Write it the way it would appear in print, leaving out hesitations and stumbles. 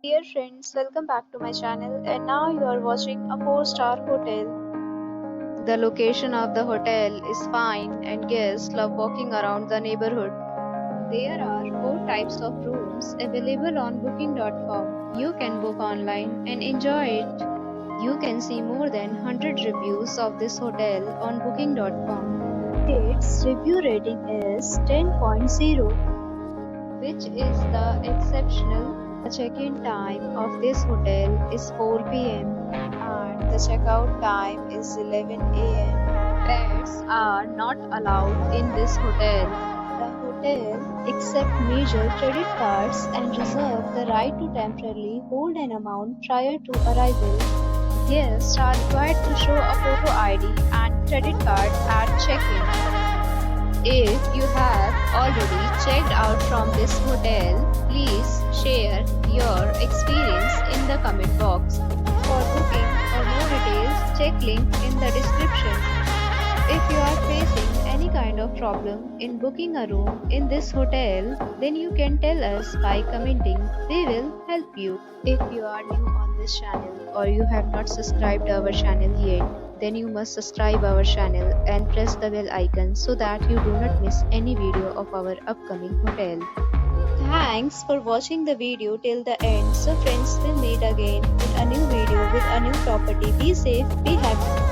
Dear friends, welcome back to my channel, and now you are watching a 4-star hotel. The location of the hotel is fine and guests love walking around the neighborhood. There are 4 types of rooms available on booking.com. You can book online and enjoy it. You can see more than 100 reviews of this hotel on booking.com. Its review rating is 10.0, which is the exceptional. The check-in time of this hotel is 4 p.m. and the checkout time is 11 a.m. Pets are not allowed in this hotel. The hotel accepts major credit cards and reserves the right to temporarily hold an amount prior to arrival. Guests are required to show a photo ID and credit card at check-in. If you have already checked out from this hotel, please share your experience in the comment box. For booking or more details, check link in the description. If you are facing any kind of problem in booking a room in this hotel, then you can tell us by commenting. We will help you. If you are new on this channel or you have not subscribed our channel yet, then you must subscribe our channel and press the bell icon so that you do not miss any video of our upcoming hotel. Thanks for watching the video till the end. So friends, will meet again with a new video with a new property. Be safe, be happy.